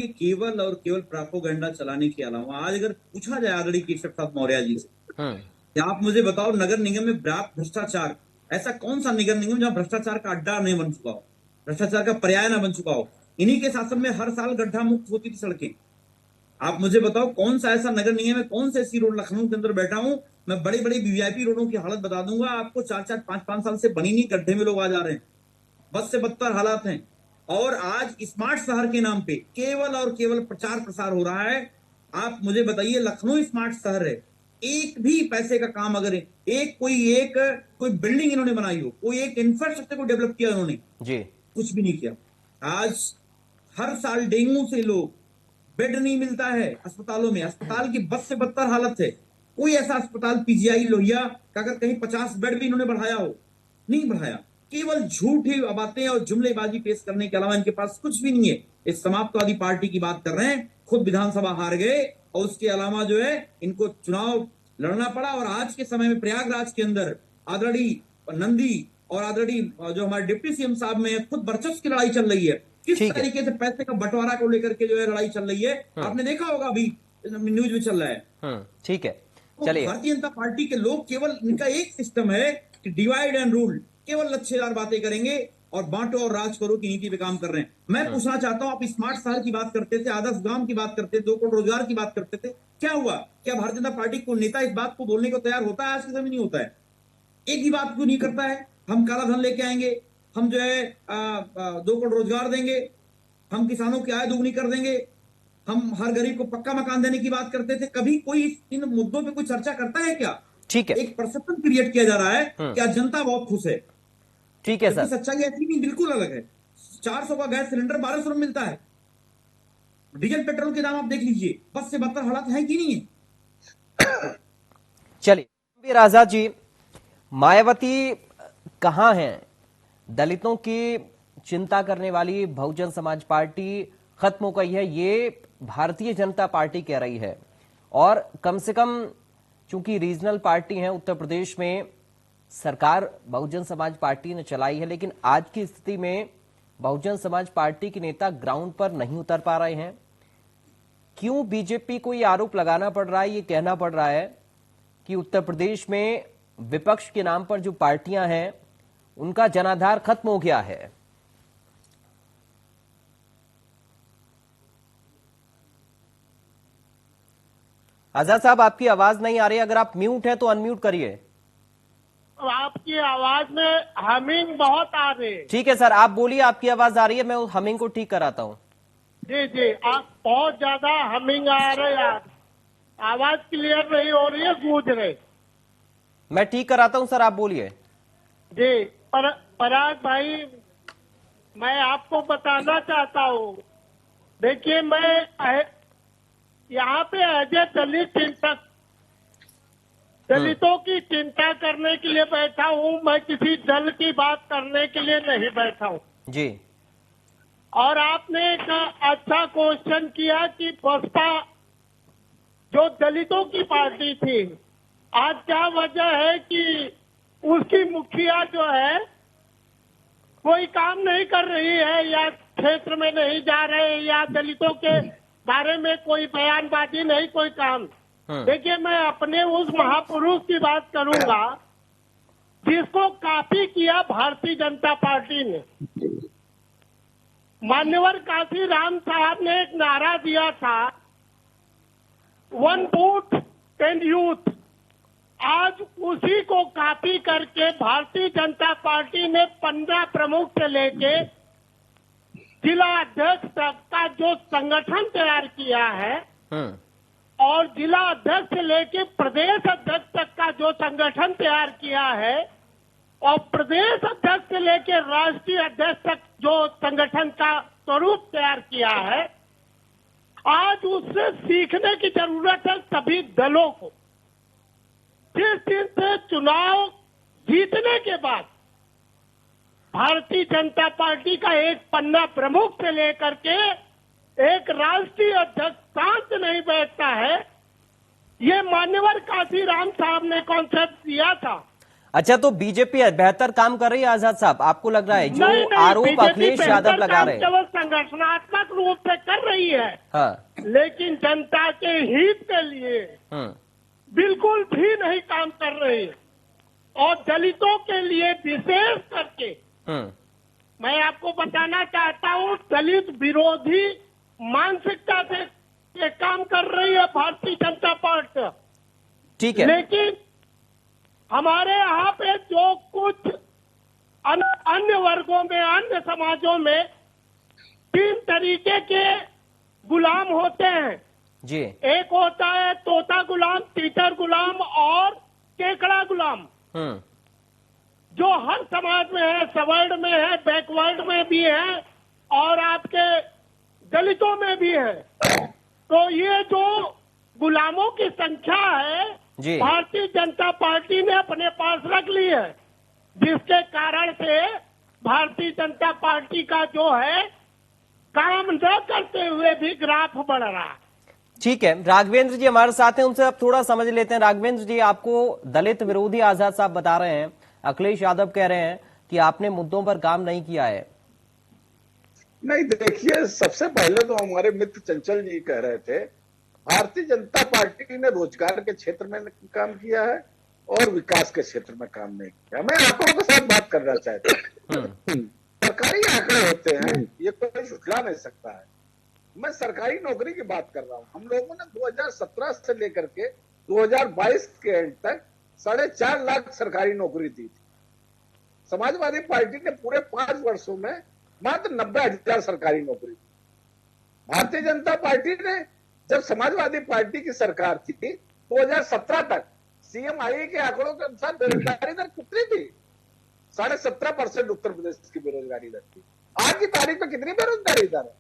कि केवल और केवल प्रोपेगेंडा चलाने के अलावा आज अगर पूछा जाए आदरणीय केशव प्रसाद मौर्य जी से कि आप मुझे बताओ नगर निगम में व्याप्त भ्रष्टाचार, ऐसा कौन सा नगर निगम जहां भ्रष्टाचार का अड्डा नहीं बन चुका हो, भ्रष्टाचार का पर्याय ना बन चुका हो। इन्हीं के शासन में हर साल गड्ढा मुक्त होती थी सड़कें। आप मुझे बताओ कौन सा ऐसा नगर निगम है, कौन सा ऐसी रोड लखनऊ के अंदर बैठा हूं मैं, बड़ी बड़ी वीआईपी रोडों की हालत बता दूंगा आपको, 4-4 5-5 साल से बनी नहीं, गड्ढे में लोग आ जा रहे हैं, बद से बदतर हालात हैं। और आज स्मार्ट शहर के नाम पे केवल और केवल प्रचार प्रसार हो रहा है। आप मुझे बताइए लखनऊ स्मार्ट शहर है, एक भी पैसे का काम अगर कोई बिल्डिंग इन्होंने बनाई हो, कोई एक इंफ्रास्ट्रक्चर को डेवलप किया उन्होंने जी, कुछ भी नहीं किया। आज हर साल डेंगू से लोग, बेड नहीं मिलता है अस्पतालों में, अस्पताल की बद से बदतर हालत है। कोई ऐसा अस्पताल पीजीआई लोहिया का अगर कहीं 50 बेड भी इन्होंने बढ़ाया हो, नहीं बढ़ाया। केवल झूठी बातें और जुमलेबाजी पेश करने के अलावा इनके पास कुछ भी नहीं है। इस समाप्तवादी पार्टी की बात कर रहे हैं, खुद विधानसभा हार गए और उसके अलावा जो है इनको चुनाव लड़ना पड़ा। और आज के समय में प्रयागराज के अंदर आदरणीय नंदी और आदरणीय जो हमारे डिप्टी सीएम साहब में खुद वर्चस्व की लड़ाई चल रही है। किस तरीके से पैसे का बंटवारा को लेकर के जो है लड़ाई चल रही है, आपने देखा होगा, अभी न्यूज में चल रहा है। ठीक है, तो चलिए। भारतीय जनता पार्टी के लोग केवल इनका एक सिस्टम है कि डिवाइड एंड रूल, केवल लच्छेदार बातें करेंगे और बांटो और राज करो की नीति पे काम कर रहे हैं। मैं पूछना चाहता हूं, आप स्मार्ट शहर की बात करते थे, आदर्श गांव की बात करते थे, 2 करोड़ रोजगार की बात करते थे, क्या हुआ? क्या भारतीय जनता पार्टी को नेता इस बात को बोलने को तैयार होता है? आज के समय नहीं होता है। एक ही बात क्यों नहीं करता है? हम काला धन लेके आएंगे, हम जो है 2 करोड़ रोजगार देंगे, हम किसानों की आय दुगनी कर देंगे, हम हर गरीब को पक्का मकान देने की बात करते थे। कभी कोई इन मुद्दों पे कोई चर्चा करता है क्या? ठीक है, एक परसेप्शन क्रिएट किया जा रहा है कि आज जनता बहुत खुश है, ठीक है जबकि सर। सच्चाई ऐसी नहीं, बिल्कुल अलग है। 400 का गैस सिलेंडर 1200 में मिलता है, डीजल पेट्रोल के दाम आप देख लीजिए, बस से बदतर हालात है कि नहीं है? चलिए वीर आजाद जी, मायावती कहां हैं? दलितों की चिंता करने वाली बहुजन समाज पार्टी खत्म हो गई है, ये भारतीय जनता पार्टी कह रही है। और कम से कम चूंकि रीजनल पार्टी है उत्तर प्रदेश में, सरकार बहुजन समाज पार्टी ने चलाई है, लेकिन आज की स्थिति में बहुजन समाज पार्टी के नेता ग्राउंड पर नहीं उतर पा रहे हैं। क्यों बीजेपी को ये आरोप लगाना पड़ रहा है, ये कहना पड़ रहा है कि उत्तर प्रदेश में विपक्ष के नाम पर जो पार्टियां हैं उनका जनाधार खत्म हो गया है? आजाद साहब, आपकी आवाज नहीं आ रही, अगर आप म्यूट हैं तो अनम्यूट करिए। आपकी आवाज में हमिंग बहुत आ रही है। ठीक है सर, आप बोलिए, आपकी आवाज आ रही है, मैं उस हमिंग को ठीक कराता हूं। जी जी, आप बहुत ज्यादा हमिंग आ रहे हैं, आवाज क्लियर नहीं हो रही है, गूंज रही। मैं ठीक कराता हूं सर, आप बोलिए। जी, पराग भाई, मैं आपको बताना चाहता हूँ, देखिए मैं यहाँ पे एज ए दलित चिंतक, दलितों की चिंता करने के लिए बैठा हूँ, मैं किसी दल की बात करने के लिए नहीं बैठा हूँ जी। और आपने एक अच्छा क्वेश्चन किया कि बसपा जो दलितों की पार्टी थी, आज क्या वजह है कि उसकी मुखिया जो है कोई काम नहीं कर रही है, या क्षेत्र में नहीं जा रहे, या दलितों के बारे में कोई बयानबाजी नहीं, कोई काम। देखिए, मैं अपने उस महापुरुष की बात करूंगा जिसको कॉपी किया भारतीय जनता पार्टी ने। मान्यवर काशीराम साहब ने एक नारा दिया था, 1 बूथ 10 यूथ। आज उसी को कॉपी करके भारतीय जनता पार्टी ने 15 प्रमुख से लेके जिला अध्यक्ष तक का जो संगठन तैयार किया है और जिला अध्यक्ष से लेके प्रदेश अध्यक्ष तक का जो संगठन तैयार किया है और प्रदेश अध्यक्ष से लेके राष्ट्रीय अध्यक्ष तक जो संगठन का स्वरूप तैयार किया है, आज उससे सीखने की जरूरत है सभी दलों को। जिस दिन से चुनाव जीतने के बाद भारतीय जनता पार्टी का एक पन्ना प्रमुख से लेकर के एक राष्ट्रीय अध्यक्ष शांत नहीं बैठता है, ये मान्यवर काशीराम साहब ने कॉन्सेप्ट दिया था। अच्छा, तो बीजेपी बेहतर काम कर रही है आजाद साहब, आपको लग रहा है? जो नहीं, आरोप बीजेपी अखिलेश यादव बेहतर लगा काम रहे हैं। केवल संगठनात्मक रूप से कर रही है, हाँ। लेकिन जनता के हित के लिए बिल्कुल भी नहीं काम कर रही है। और दलितों के लिए विशेष करके मैं आपको बताना चाहता हूं, दलित विरोधी मानसिकता से ये काम कर रही है भारतीय जनता पार्टी। ठीक है। लेकिन हमारे यहाँ पे जो कुछ अन्य वर्गों में, अन्य समाजों में 3 तरीके के गुलाम होते हैं जी। एक होता है तोता गुलाम, तीतर गुलाम और केकड़ा गुलाम, जो हर समाज में है, सवर्ण में है, बैकवर्ड में भी है और आपके दलितों में भी है। तो ये जो गुलामों की संख्या है भारतीय जनता पार्टी ने अपने पास रख ली है, जिसके कारण से भारतीय जनता पार्टी का जो है काम न करते हुए भी ग्राफ बढ़ रहा है। ठीक है, राघवेंद्र जी हमारे साथ हैं, उनसे अब थोड़ा समझ लेते हैं। राघवेंद्र जी, आपको दलित विरोधी आजाद साहब बता रहे हैं, अखिलेश यादव कह रहे हैं कि आपने मुद्दों पर काम नहीं किया है। नहीं, देखिए, सबसे पहले तो हमारे मित्र चंचल जी कह रहे थे भारतीय जनता पार्टी ने रोजगार के क्षेत्र में काम किया है और विकास के क्षेत्र में काम नहीं किया। मैं आंकड़ों के साथ बात करना चाहता हूँ। सरकारी आंकड़े होते हैं, ये कोई झुठला नहीं सकता है। मैं सरकारी नौकरी की बात कर रहा हूँ। हम लोगों ने 2017 से लेकर के 2022 के एंड तक 4.5 लाख सरकारी नौकरी दी थी। समाजवादी पार्टी ने पूरे 5 वर्षों में मात्र 90,000 सरकारी नौकरी दी। भारतीय जनता पार्टी ने, जब समाजवादी पार्टी की सरकार थी 2017 तक, सीएमआई के आंकड़ों के अनुसार बेरोजगारी दर कितनी थी? 17.5% उत्तर प्रदेश की बेरोजगारी दर थी। आज की तारीख में कितनी बेरोजगारी दर है?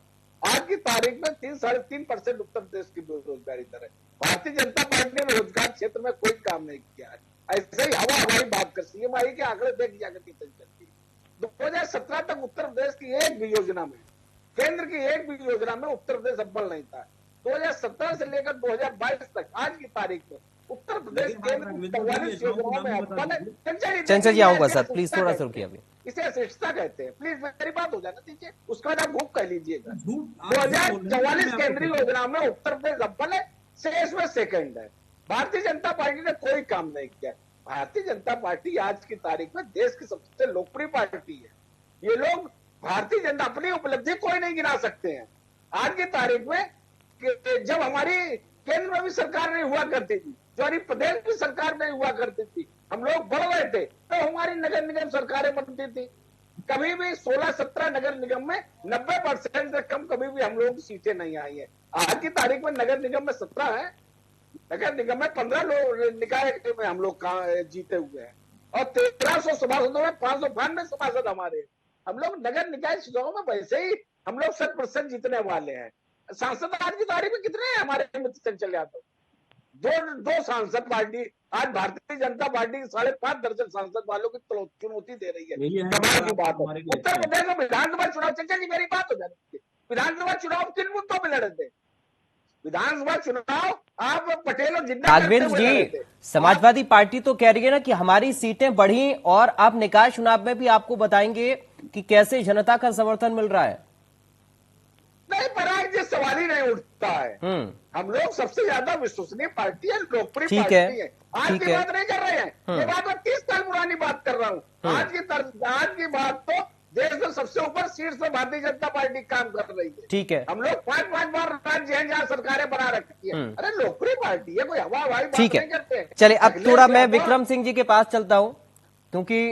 आज की तारीख में 3-3.5% उत्तर प्रदेश की बेरोजगारी दर है। भारतीय जनता पार्टी ने रोजगार क्षेत्र में कोई काम नहीं किया है। ऐसे ही हवा हवाई बात कर, सीएमआई के आंकड़े देख लिया करती चलती। 2017 तक उत्तर प्रदेश की एक भी योजना में, केंद्र की एक भी योजना में उत्तर प्रदेश अव्वल नहीं था। 2017 से लेकर 2022 तक आज की तारीख में उत्तर प्रदेश केंद्र 44 योजनाओं में अव्वल है। चंचल जी आऊंगा सर, प्लीज थोड़ा सा रुकिए अभी। इसे अशिष्टता कहते हैं। प्लीज मेरी बात हो जाना दीजिए, उसके बाद आप भूख कह लीजिएगा। 2044 केंद्रीय योजना में उत्तर प्रदेश अव्वल है, शेष में सेकंड है। भारतीय जनता पार्टी ने कोई काम नहीं किया। भारतीय जनता पार्टी आज की तारीख में देश की सबसे लोकप्रिय पार्टी है। ये लोग भारतीय जनता अपनी उपलब्धि कोई नहीं गिना सकते हैं। आज की तारीख में जब हमारी केंद्र में भी सरकार नहीं हुआ करती थी, जो हमारी प्रदेश की सरकार नहीं हुआ करती थी, हम लोग बढ़ रहे थे, तो हमारी नगर निगम सरकारें बनती थी। कभी भी 16-17 नगर निगम में 90% से कम कभी भी हम लोगों की सीटें नहीं आई है। आज की तारीख में नगर निगम में 17 है, नगर निगम में 15 लोग निकाय में हम लोग जीते हुए हैं और 1300 सभासदों में 592 सभासद हमारे। हम लोग नगर निकाय चुनाव में वैसे ही हम लोग 100% जीतने वाले हैं। सांसद आज की तारीख में कितने हैं हमारे मित्र चंचल यादव? दो सांसद पार्टी आज भारतीय जनता पार्टी 5.5 दर्जन सांसद वालों की चुनौती दे रही है। कमाल की बात है। उत्तर प्रदेश में विधानसभा चुनाव, चंचल जी मेरी बात हो जाती है, विधानसभा चुनाव किन मुद्दों पर लड़े थे? विधानसभा चुनाव आप पटेल और जिन्ना राघवेंद्र जी, समाजवादी पार्टी तो कह रही है ना कि हमारी सीटें बढ़ी, और आप निकाय चुनाव में भी आपको बताएंगे कि कैसे जनता का समर्थन मिल रहा है। नहीं, पराग जी, सवाल ही नहीं उठता है। हम लोग सबसे ज्यादा विश्वसनीय पार्टी है, लोकप्रिय पार्टी है। आज की बात नहीं कर रहे हैं, ये बात मैं 30 साल पुरानी बात कर रहा हूँ। आज की बात तो देश में सबसे ऊपर सीट से भारतीय जनता पार्टी काम कर रही है। ठीक है, हम लोग 5-5 बार राज्य हैं जहाँ सरकारें बना रखी है। अरे लोकप्रिय पार्टी है, कोई हवा हवाई बात नहीं करते। चलिए अब थोड़ा मैं विक्रम सिंह जी के पास चलता हूँ, क्योंकि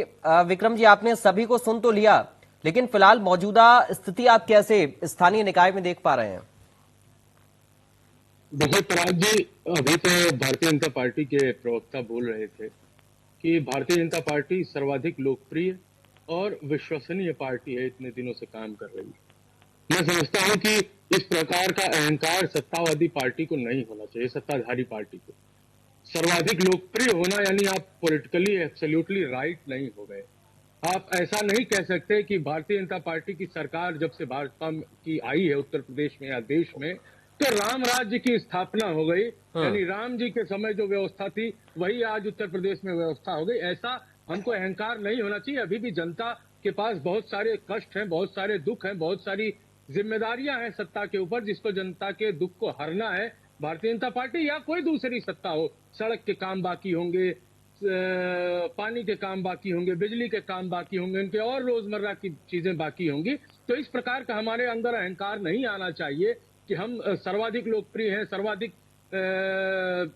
विक्रम जी आपने सभी को सुन तो लिया, लेकिन फिलहाल मौजूदा स्थिति आप कैसे स्थानीय निकाय में देख पा रहे हैं? देखिए पराग जी, अभी तो भारतीय जनता पार्टी के प्रवक्ता बोल रहे थे कि भारतीय जनता पार्टी सर्वाधिक लोकप्रिय और विश्वसनीय पार्टी है, इतने दिनों से काम कर रही है। मैं समझता हूं कि इस प्रकार का अहंकार सत्तावादी पार्टी को नहीं होना चाहिए। सत्ताधारी पार्टी को सर्वाधिक लोकप्रिय होना यानी आप पॉलिटिकली एब्सोल्युटली राइट नहीं हो गए। आप ऐसा नहीं कह सकते कि भारतीय जनता पार्टी की सरकार जब से भाजपा की आई है उत्तर प्रदेश में या देश में, तो राम राज्य की स्थापना हो गई, यानी राम जी के समय जो व्यवस्था थी वही आज उत्तर प्रदेश में व्यवस्था हो गई। ऐसा हमको अहंकार नहीं होना चाहिए। अभी भी जनता के पास बहुत सारे कष्ट हैं, बहुत सारे दुख हैं, बहुत सारी जिम्मेदारियां हैं सत्ता के ऊपर, जिसको जनता के दुख को हरना है। भारतीय जनता पार्टी या कोई दूसरी सत्ता हो, सड़क के काम बाकी होंगे, पानी के काम बाकी होंगे, बिजली के काम बाकी होंगे, उनके और रोजमर्रा की चीजें बाकी होंगी। तो इस प्रकार का हमारे अंदर अहंकार नहीं आना चाहिए कि हम सर्वाधिक लोकप्रिय हैं, सर्वाधिक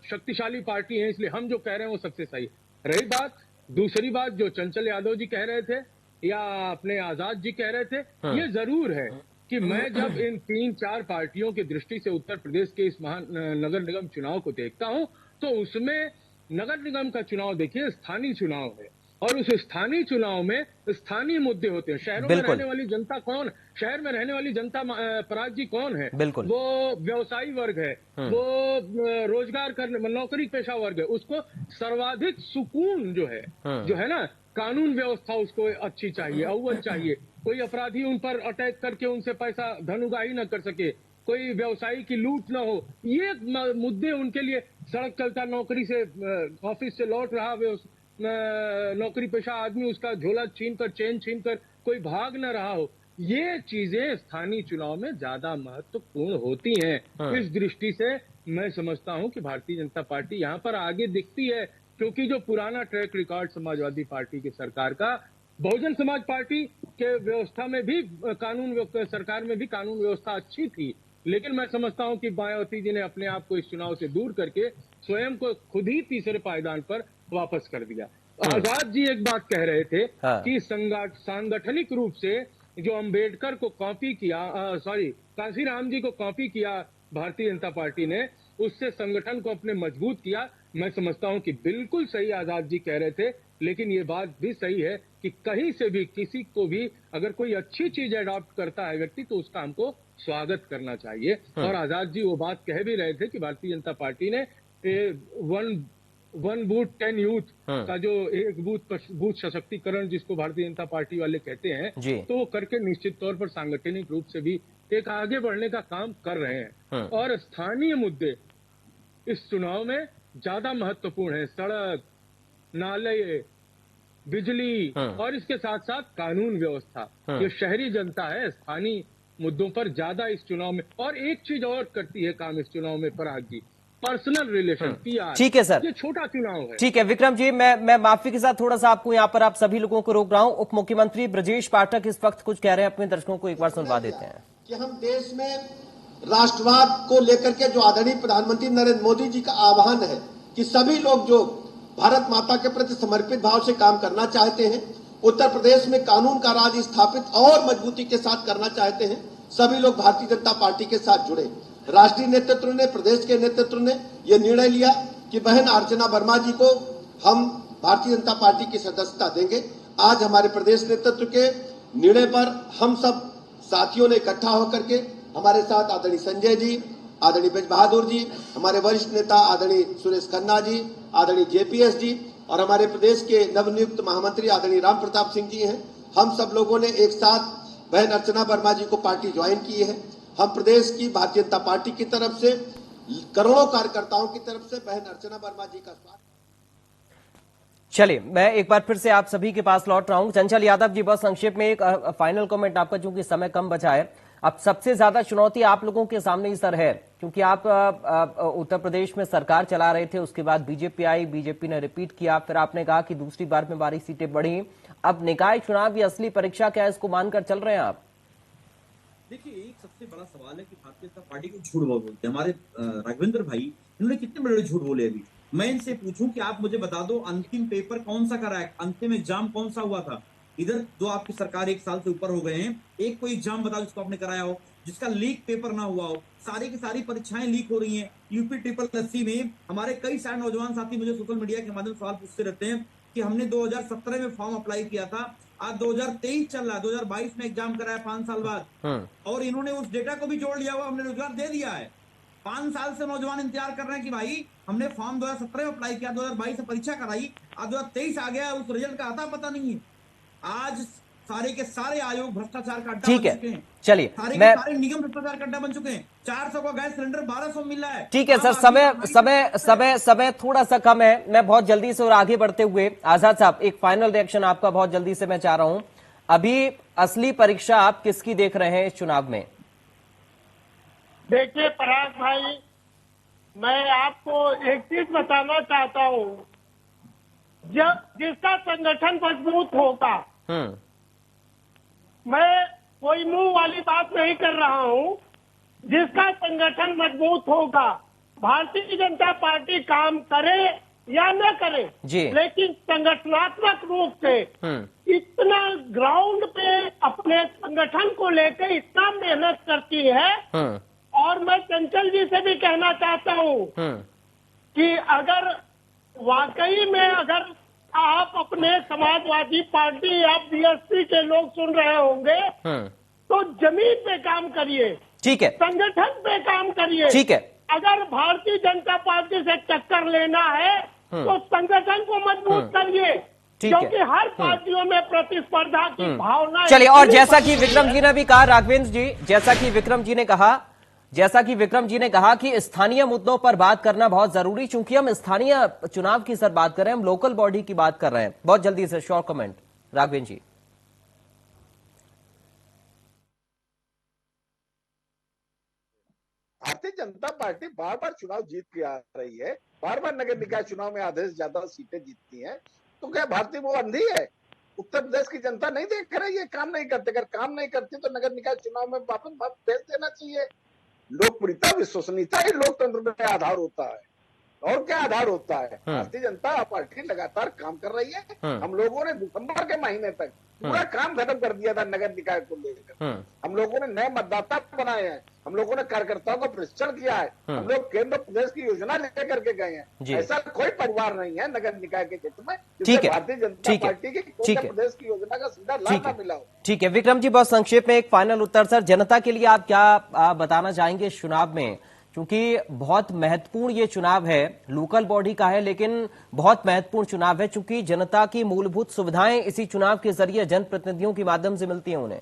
शक्तिशाली पार्टी है, इसलिए हम जो कह रहे हैं वो सबसे सही। रही बात, दूसरी बात जो चंचल यादव जी कह रहे थे या अपने आजाद जी कह रहे थे, ये जरूर है कि मैं जब इन 3-4 पार्टियों की दृष्टि से उत्तर प्रदेश के इस महान नगर निगम चुनाव को देखता हूं, तो उसमें नगर निगम का चुनाव देखिए स्थानीय चुनाव है, और उस स्थानीय चुनाव में स्थानीय मुद्दे होते हैं। शहरों में रहने वाली जनता कौन, शहर में रहने वाली जनता पराग जी कौन है? वो व्यवसायी वर्ग है, वो रोजगार करने नौकरी पेशा वर्ग है। उसको सर्वाधिक सुकून जो है ना, कानून व्यवस्था उसको अच्छी चाहिए, अव्वल चाहिए। कोई अपराधी उन पर अटैक करके उनसे पैसा धन उगाही न कर सके, कोई व्यवसायी की लूट न हो, ये मुद्दे उनके लिए। सड़क चलता नौकरी से ऑफिस से लौट रहा नौकरी पेशा आदमी, उसका झोला छीन कर, चेन छीन कर कोई भाग न रहा हो, ये चीजें स्थानीय चुनाव में ज्यादा महत्वपूर्ण होती हैं। इस दृष्टि से मैं समझता हूं कि भारतीय जनता पार्टी यहाँ पर आगे दिखती है, क्योंकि जो पुराना ट्रैक रिकॉर्ड समाजवादी पार्टी की सरकार का, बहुजन समाज पार्टी के व्यवस्था में भी सरकार में भी कानून व्यवस्था अच्छी थी, लेकिन मैं समझता हूं कि मायावती जी ने अपने आप को इस चुनाव से दूर करके स्वयं को खुद ही तीसरे पायदान पर वापस कर दिया। आजाद जी एक बात कह रहे थे कि सांगठनिक रूप से जो अंबेडकर को कॉपी किया, कांशीराम जी को कॉपी किया भारतीय जनता पार्टी ने, उससे संगठन को अपने मजबूत किया। मैं समझता हूं कि बिल्कुल सही आजाद जी कह रहे थे, लेकिन ये बात भी सही है कि कहीं से भी किसी को भी अगर कोई अच्छी चीज अडॉप्ट करता है व्यक्ति, तो उसका हमको स्वागत करना चाहिए। और आजाद जी वो बात कह भी रहे थे कि भारतीय जनता पार्टी ने वन बूथ 10 यूथ का जो एक बूथ सशक्तिकरण जिसको भारतीय जनता पार्टी वाले कहते हैं, तो वो करके निश्चित तौर पर सांगठनिक रूप से भी एक आगे बढ़ने का काम कर रहे हैं। और स्थानीय मुद्दे इस चुनाव में ज्यादा महत्वपूर्ण है। सड़क, नाले, बिजली और इसके साथ साथ कानून व्यवस्था। ये शहरी जनता है स्थानीय मुद्दों पर ज्यादा इस चुनाव में। और एक चीज और करती है काम इस चुनाव में पराग जी, पर्सनल रिलेशन, पीआर। ठीक है सर, ये छोटा चुनाव है। ठीक है विक्रम जी, मैं माफी के साथ थोड़ा सा आपको यहाँ पर आप सभी लोगों को रोक रहा हूं। उप मुख्यमंत्री ब्रजेश पाठक इस वक्त कुछ कह रहे हैं, अपने दर्शकों को एक बार सुनवा देते हैं। कि हम देश में राष्ट्रवाद को लेकर के जो आदरणीय प्रधानमंत्री नरेंद्र मोदी जी का आह्वान है कि सभी लोग जो भारत माता के प्रति समर्पित भाव से काम करना चाहते हैं, उत्तर प्रदेश में कानून का राज स्थापित और मजबूती के साथ करना चाहते हैं, सभी लोग भारतीय जनता पार्टी के साथ जुड़े। राष्ट्रीय नेतृत्व ने, प्रदेश के नेतृत्व ने यह निर्णय लिया कि बहन अर्चना वर्मा जी को हम भारतीय जनता पार्टी की सदस्यता देंगे। आज हमारे प्रदेश नेतृत्व के निर्णय पर हम सब साथियों ने इकट्ठा होकर के हमारे साथ आदरणीय संजय जी, आदरणीय ब्रज बहादुर जी, हमारे वरिष्ठ नेता आदरणीय सुरेश खन्ना जी, आदरणीय जेपीएस जी और हमारे प्रदेश के नवनियुक्त महामंत्री आदरणीय राम प्रताप सिंह जी हैं। हम सब लोगों ने एक साथ बहन अर्चना वर्मा जी को पार्टी ज्वाइन की है। हम प्रदेश की भारतीय जनता पार्टी की तरफ से, करोड़ों कार्यकर्ताओं की तरफ से बहन अर्चना वर्मा जी का स्वागत। चलिए, मैं एक बार फिर से आप सभी के पास लौट रहा हूं। चंचल यादव जी, बहुत संक्षेप में एक फाइनल कमेंट आपका, चूंकि समय कम बचा है। अब सबसे ज्यादा चुनौती आप लोगों के सामने ही सर है, क्योंकि आप उत्तर प्रदेश में सरकार चला रहे थे, उसके बाद बीजेपी आई, बीजेपी ने रिपीट किया, फिर आपने कहा कि दूसरी बार में 12 सीटें बढ़ी। अब निकाय चुनाव की असली परीक्षा क्या है, इसको मानकर चल रहे हैं आप? देखिए, एक सबसे बड़ा सवाल है कि भारतीय जनता पार्टी को झूठ बहुत बोलते हैं। हमारे राघवेंद्र भाई, इन्होंने कितने बड़े झूठ बोले अभी। मैं इनसे पूछूं कि आप मुझे बता दो, अंतिम पेपर कौन सा कराया, अंतिम एग्जाम कौन सा हुआ था? इधर जो आपकी सरकार 1 साल से ऊपर हो गए हैं, एक कोई एग्जाम बताओ जिसको आपने कराया हो, जिसका लीक पेपर ना हुआ हो। सारी की सारी परीक्षाएं लीक हो रही हैं। यूपी 888 में हमारे कई सारे नौजवान साथी मुझे सोशल मीडिया के माध्यम से सवाल पूछते रहते हैं कि हमने 2017 में फॉर्म अप्लाई किया था, आज 2023 चल रहा है, 2022 में एग्जाम कराया 5 साल बाद, और इन्होंने उस डेटा को भी जोड़ लिया हुआ, हमने रोजगार दे दिया है। 5 साल से नौजवान इंतजार कर रहे हैं कि भाई हमने फॉर्म 2017 में अप्लाई किया, 2022 से परीक्षा कराई, आज 2023 आ गया, उस रिजल्ट का आता पता नहीं है। आज सारे के सारे आयोग भ्रष्टाचार का अड्डा ठीक बन है, चुके हैं। चलिए सारे मैं के सारे निगम भ्रष्टाचार का अड्डा बन चुके हैं। 400 का गैस सिलेंडर 1200 मिल रहा है। ठीक है सर, समय थोड़ा सा कम है। मैं बहुत जल्दी से और आगे बढ़ते हुए आजाद साहब एक फाइनल रिएक्शन आपका बहुत जल्दी से मैं चाह रहा हूं। अभी असली परीक्षा आप किसकी देख रहे हैं इस चुनाव में? देखिए पराग भाई, मैं आपको एक चीज बताना चाहता हूँ, जब जिसका संगठन मजबूत होगा, मैं कोई मुंह वाली बात नहीं कर रहा हूँ, जिसका संगठन मजबूत होगा, भारतीय जनता पार्टी काम करे या न करे, जी। लेकिन संगठनात्मक रूप से इतना ग्राउंड पे अपने संगठन को लेकर इतना मेहनत करती है। और मैं चंचल जी से भी कहना चाहता हूँ कि अगर वाकई में अगर आप अपने समाजवादी पार्टी या बीएसपी के लोग सुन रहे होंगे तो जमीन पे काम करिए, ठीक है, संगठन पे काम करिए। ठीक है, अगर भारतीय जनता पार्टी से टक्कर लेना है तो संगठन को मजबूत करिए, क्योंकि हर पार्टियों में प्रतिस्पर्धा की भावना। चलिए, और जैसा कि विक्रम जी ने भी कहा, राघवेंद्र जी, जैसा कि विक्रम जी ने कहा कि स्थानीय मुद्दों पर बात करना बहुत जरूरी, चूंकि हम स्थानीय चुनाव की सर बात कर रहे हैं, हम लोकल बॉडी की बात कर रहे हैं। बहुत जल्दी से शॉर्ट कमेंट राघवेंद्र जी। भारतीय जनता पार्टी बार बार चुनाव जीत के आ रही है, बार बार नगर निकाय चुनाव में आधे से ज्यादा सीटें जीतती हैं, तो क्या भारतीय वो अंधी है? उत्तर प्रदेश की जनता नहीं देख रही है, काम नहीं करते। अगर काम नहीं करती तो नगर निकाय चुनाव में वापस भेज देना चाहिए। लोकप्रियता, विश्वसनीयता ही लोकतंत्र में आधार होता है, और क्या आधार होता है? भारतीय जनता पार्टी लगातार काम कर रही है। हम लोगों ने दिसंबर के महीने तक पूरा काम खत्म कर दिया था नगर निकाय को लेकर। हम लोगों ने नए मतदाता बनाए हैं, हम लोगों ने कार्यकर्ताओं का प्रशिक्षण किया है, हम लोग केंद्र प्रदेश की योजना लेकर के गए हैं। ऐसा कोई परिवार नहीं है नगर निकाय के क्षेत्र में जिससे भारतीय जनता पार्टी की केंद्र प्रदेश की योजना का सीधा लाभ न मिला हो। ठीक है विक्रम जी, बहुत संक्षेप में एक फाइनल उत्तर सर, जनता के लिए आप क्या बताना चाहेंगे इस चुनाव में? क्योंकि बहुत महत्वपूर्ण ये चुनाव है, लोकल बॉडी का है लेकिन बहुत महत्वपूर्ण चुनाव है, क्योंकि जनता की मूलभूत सुविधाएं इसी चुनाव के जरिए जनप्रतिनिधियों के माध्यम से मिलती हैं उन्हें।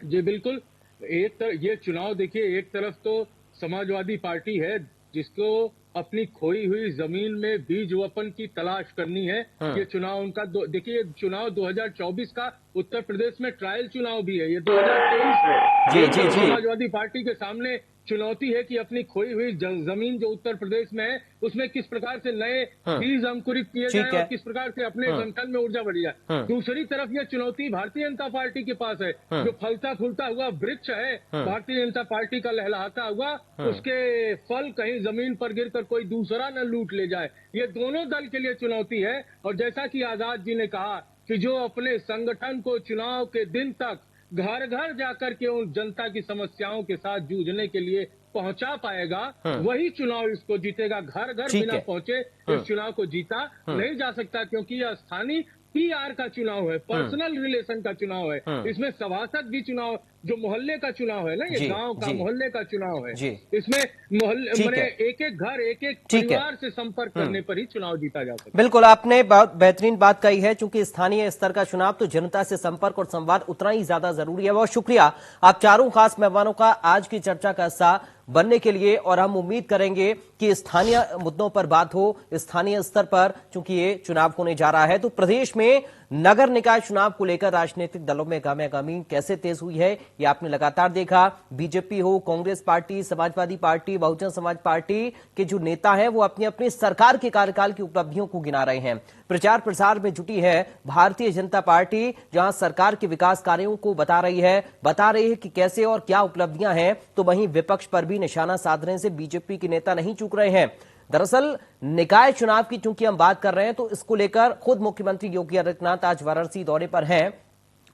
जी बिल्कुल, ये चुनाव देखिए, एक तरफ तो समाजवादी पार्टी है जिसको अपनी खोई हुई जमीन में बीज वपन की तलाश करनी है। ये चुनाव उनका देखिए, चुनाव 2024 का उत्तर प्रदेश में ट्रायल चुनाव भी है, ये 2023 है। जी। समाजवादी पार्टी के सामने चुनौती है कि अपनी खोई हुई जमीन जो उत्तर प्रदेश में है उसमें किस प्रकार से नए बीज अंकुरित किए जाए और किस प्रकार से अपने संगठन में ऊर्जा बढ़ी जाए। दूसरी तरफ यह चुनौती भारतीय जनता पार्टी के पास है, जो फलता फूलता हुआ वृक्ष है भारतीय जनता पार्टी का लहलहाता हुआ, उसके फल कहीं जमीन पर गिरकर कोई दूसरा न लूट ले जाए। ये दोनों दल के लिए चुनौती है। और जैसा कि आजाद जी ने कहा कि जो अपने संगठन को चुनाव के दिन तक घर घर जाकर के उन जनता की समस्याओं के साथ जूझने के लिए पहुंचा पाएगा, वही चुनाव इसको जीतेगा। घर घर बिना पहुंचे इस चुनाव को जीता नहीं जा सकता, क्योंकि यह स्थानीय पीआर का चुनाव है, पर्सनल रिलेशन का चुनाव है। इसमें सभासद भी चुनाव, जो मोहल्ले का चुनाव है ना, ये गांव का मोहल्ले का चुनाव है। इसमें मोहल्ले मैंने एक एक घर एक एक परिवार से संपर्क करने पर ही चुनाव जीता जा सकता है। बिल्कुल, आपने बहुत बेहतरीन बात कही है, क्योंकि स्थानीय स्तर का चुनाव तो जनता से संपर्क और संवाद उतना ही ज्यादा जरूरी है। बहुत शुक्रिया आप चारों खास मेहमानों का आज की चर्चा का हिस्सा बनने के लिए, और हम उम्मीद करेंगे कि स्थानीय मुद्दों पर बात हो, स्थानीय स्तर पर, चूंकि ये चुनाव होने जा रहा है। तो प्रदेश में नगर निकाय चुनाव को लेकर राजनीतिक दलों में गाहमी कैसे तेज हुई है ये आपने लगातार देखा। बीजेपी हो, Congress party, Samajwadi party, Bahujan Samaj party के जो नेता हैं वो अपनी अपनी सरकार के कार्यकाल की उपलब्धियों को गिना रहे हैं। प्रचार प्रसार में जुटी है भारतीय जनता पार्टी, जहां सरकार के विकास कार्यों को बता रही है कि कैसे और क्या उपलब्धियां हैं, तो वहीं विपक्ष पर भी निशाना साधने से बीजेपी के नेता नहीं चूक रहे हैं। दरअसल निकाय चुनाव की चूंकि हम बात कर रहे हैं, तो इसको लेकर खुद मुख्यमंत्री योगी आदित्यनाथ आज वाराणसी दौरे पर हैं,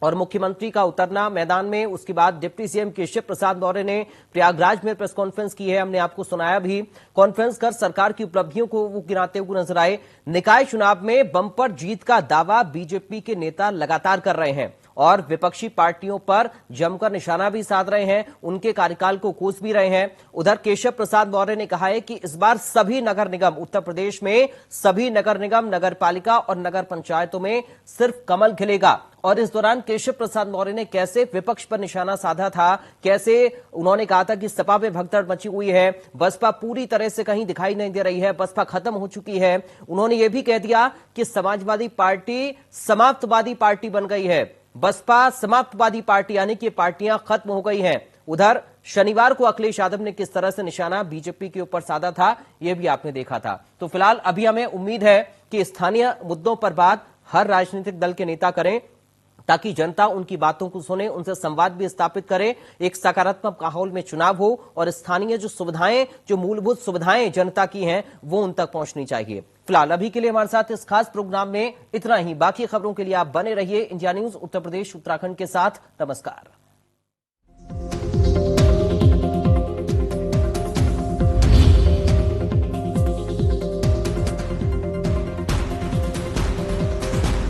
और मुख्यमंत्री का उतरना मैदान में, उसके बाद डिप्टी सीएम केशव प्रसाद मौर्य ने प्रयागराज में प्रेस कॉन्फ्रेंस की है, हमने आपको सुनाया भी। कॉन्फ्रेंस कर सरकार की उपलब्धियों को वो गिनाते हुए नजर आए। निकाय चुनाव में बंपर जीत का दावा बीजेपी के नेता लगातार कर रहे हैं, और विपक्षी पार्टियों पर जमकर निशाना भी साध रहे हैं, उनके कार्यकाल को कोस भी रहे हैं। उधर केशव प्रसाद मौर्य ने कहा है कि इस बार सभी नगर निगम, उत्तर प्रदेश में सभी नगर निगम, नगर पालिका और नगर पंचायतों में सिर्फ कमल खिलेगा। और इस दौरान केशव प्रसाद मौर्य ने कैसे विपक्ष पर निशाना साधा था, कैसे उन्होंने कहा था कि सपा में भगदड़ मची हुई है, बसपा पूरी तरह से कहीं दिखाई नहीं दे रही है, बसपा खत्म हो चुकी है। उन्होंने यह भी कह दिया कि समाजवादी पार्टी समाप्तवादी पार्टी बन गई है, बसपा समाप्तवादी पार्टी यानी कि पार्टियां खत्म हो गई हैं। उधर शनिवार को अखिलेश यादव ने किस तरह से निशाना बीजेपी के ऊपर साधा था, यह भी आपने देखा था। तो फिलहाल अभी हमें उम्मीद है कि स्थानीय मुद्दों पर बात हर राजनीतिक दल के नेता करें, ताकि जनता उनकी बातों को सुने, उनसे संवाद भी स्थापित करे, एक सकारात्मक माहौल में चुनाव हो और स्थानीय जो सुविधाएं, जो मूलभूत सुविधाएं जनता की हैं, वो उन तक पहुंचनी चाहिए। फिलहाल अभी के लिए हमारे साथ इस खास प्रोग्राम में इतना ही। बाकी खबरों के लिए आप बने रहिए इंडिया न्यूज उत्तर प्रदेश उत्तराखंड के साथ। नमस्कार।